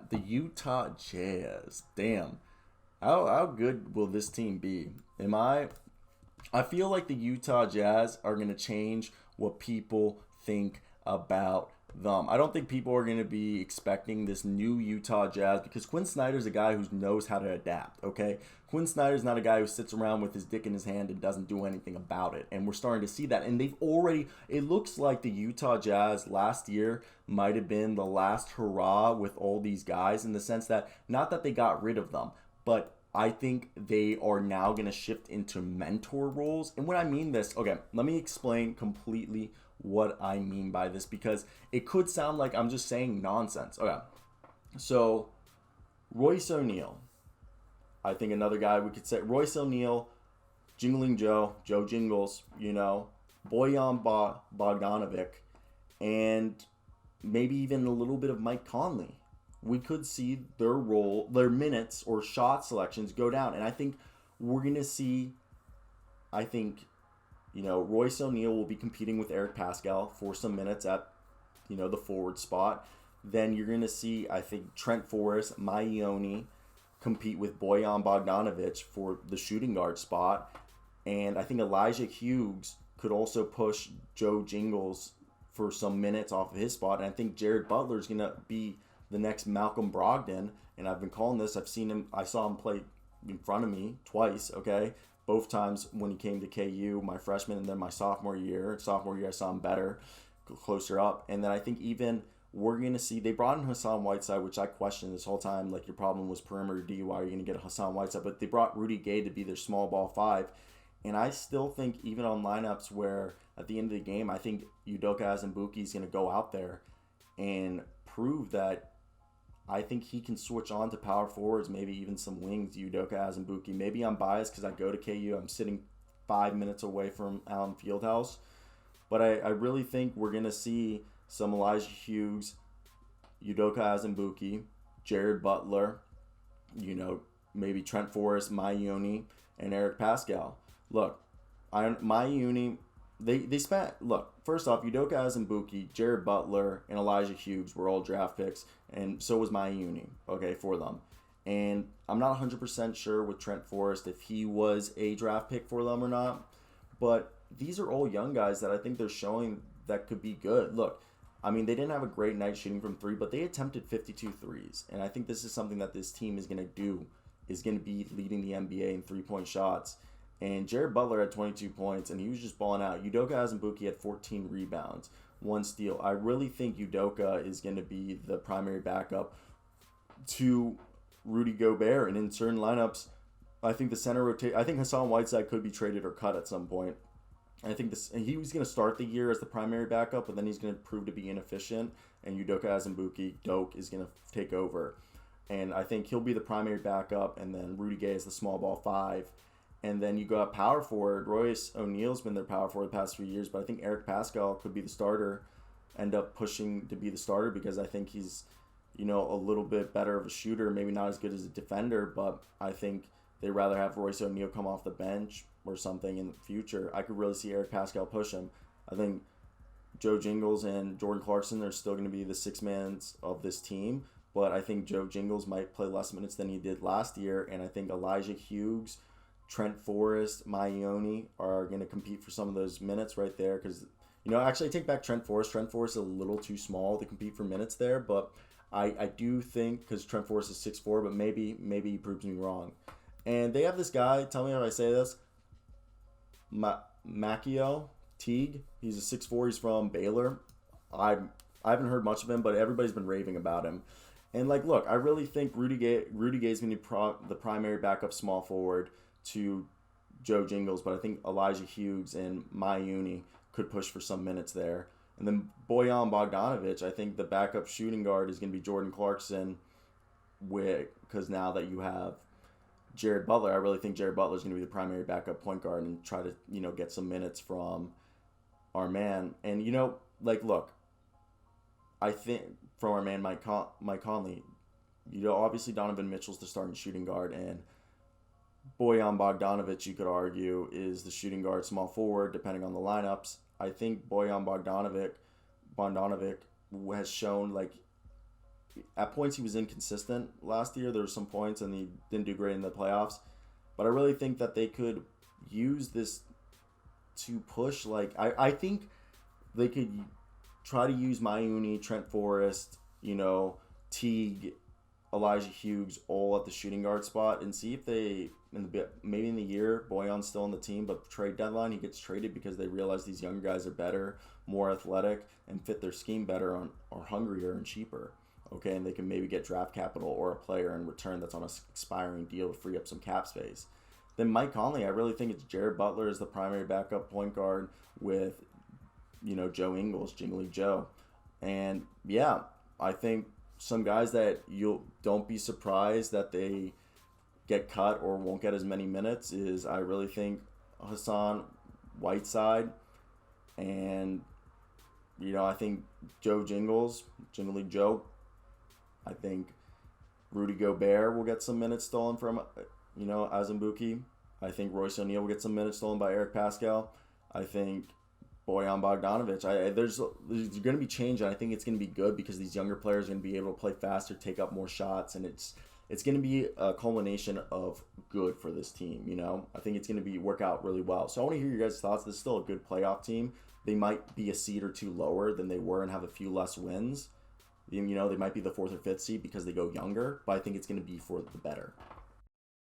the Utah Jazz. Damn. How good will this team be? I feel like the Utah Jazz are going to change what people think about them. I don't think people are going to be expecting this new Utah Jazz because Quin Snyder's a guy who knows how to adapt, okay? Quin Snyder's not a guy who sits around with his dick in his hand and doesn't do anything about it. And we're starting to see that. And it looks like the Utah Jazz last year might have been the last hurrah with all these guys in the sense that, not that they got rid of them, but I think they are now going to shift into mentor roles. And when I mean this, okay, let me explain completely what I mean by this because it could sound like I'm just saying nonsense. Okay, so Royce O'Neal, I think another guy we could say, Royce O'Neal, Jingling Joe Jingles, Bojan Bogdanovic, and maybe even a little bit of Mike Conley. We could see their minutes or shot selections go down. And I think we're going to see, Royce O'Neal will be competing with Eric Paschall for some minutes at, the forward spot. Then you're going to see, I think, Trent Forrest, Miye Oni compete with Bojan Bogdanovic for the shooting guard spot. And I think Elijah Hughes could also push Joe Jingles for some minutes off of his spot. And I think Jared Butler is going to be the next Malcolm Brogdon, and I've been calling this. I saw him play in front of me twice, okay? Both times when he came to KU, my freshman and then my sophomore year. Sophomore year, I saw him better, closer up. And then I think even we're going to see, they brought in Hassan Whiteside, which I questioned this whole time, like your problem was perimeter D, why are you going to get Hassan Whiteside? But they brought Rudy Gay to be their small ball 5. And I still think even on lineups where at the end of the game, I think Udoka Azubuike is going to go out there and prove that I think he can switch on to power forwards, maybe even some wings, Udoka Azubuike. Maybe I'm biased because I go to KU. I'm sitting 5 minutes away from Allen Fieldhouse. But I really think we're going to see some Elijah Hughes, Udoka Azubuike, Jared Butler, maybe Trent Forrest, Miye Oni, and Eric Paschall. Look, Miye Oni, they spent, first off, Udoka Azubuike, Jared Butler, and Elijah Hughes were all draft picks, and so was Miye Oni, okay, for them. And I'm not 100% sure with Trent Forrest if he was a draft pick for them or not, but these are all young guys that I think they're showing that could be good. Look, I mean, they didn't have a great night shooting from three, but they attempted 52 threes, and I think this is something that this team is going to do, is going to be leading the NBA in three-point shots. And Jared Butler had 22 points, and he was just balling out. Udoka Azubuike had 14 rebounds, 1 steal. I really think Udoka is going to be the primary backup to Rudy Gobert. And in certain lineups, I think the center I think Hassan Whiteside could be traded or cut at some point. I think he was going to start the year as the primary backup, but then he's going to prove to be inefficient, and Udoka Azubuike, Doke, is going to take over. And I think he'll be the primary backup, and then Rudy Gay is the small ball 5. And then you go up power forward. Royce O'Neal's been their power forward the past few years, but I think Eric Paschall could be the starter, end up pushing to be the starter because I think he's, a little bit better of a shooter, maybe not as good as a defender, but I think they'd rather have Royce O'Neal come off the bench or something in the future. I could really see Eric Paschall push him. I think Joe Jingles and Jordan Clarkson are still going to be the six-mans of this team, but I think Joe Jingles might play less minutes than he did last year, and I think Elijah Hughes, Trent Forrest, Miye Oni are going to compete for some of those minutes right there because, actually I take back Trent Forrest. Trent Forrest is a little too small to compete for minutes there, but I do think, because Trent Forrest is 6'4", but maybe he proves me wrong. And they have this guy, tell me how I say this, Makio Teague. He's a 6'4", he's from Baylor. I haven't heard much of him, but everybody's been raving about him. And, look, I really think Rudy Gay is going to be the primary backup small forward to Joe Jingles, but I think Elijah Hughes and Miye Oni could push for some minutes there. And then Bojan Bogdanovic, I think the backup shooting guard is going to be Jordan Clarkson, because now that you have Jared Butler, I really think Jared Butler is going to be the primary backup point guard and try to, get some minutes from our man. And, look, I think from our man Mike Conley, obviously Donovan Mitchell's the starting shooting guard, and Bojan Bogdanovic, you could argue, is the shooting guard small forward, depending on the lineups. I think Bojan Bogdanovic has shown, at points he was inconsistent last year. There were some points and he didn't do great in the playoffs. But I really think that they could use this to push. Like, I think they could try to use Miye Oni, Trent Forrest, Teague, Elijah Hughes all at the shooting guard spot and see if they, maybe in the year, Boyan's still on the team, but trade deadline, he gets traded because they realize these younger guys are better, more athletic, and fit their scheme better or hungrier and cheaper. Okay, and they can maybe get draft capital or a player in return that's on an expiring deal to free up some cap space. Then Mike Conley, I really think it's Jared Butler as the primary backup point guard with, Joe Ingles, Jingly Joe. And yeah, I think some guys that you don't be surprised that they get cut or won't get as many minutes is I really think Hassan Whiteside and, I think Joe Jingly Joe. I think Rudy Gobert will get some minutes stolen from, Azumbuki. I think Royce O'Neal will get some minutes stolen by Eric Paschall. I think Bojan Bogdanovic. There's going to be change, and I think it's going to be good because these younger players are going to be able to play faster, take up more shots, and it's going to be a culmination of good for this team. I think it's going to work out really well. So I want to hear your guys' thoughts. This is still a good playoff team. They might be a seed or two lower than they were and have a few less wins. They might be the 4th or 5th seed because they go younger, but I think it's going to be for the better.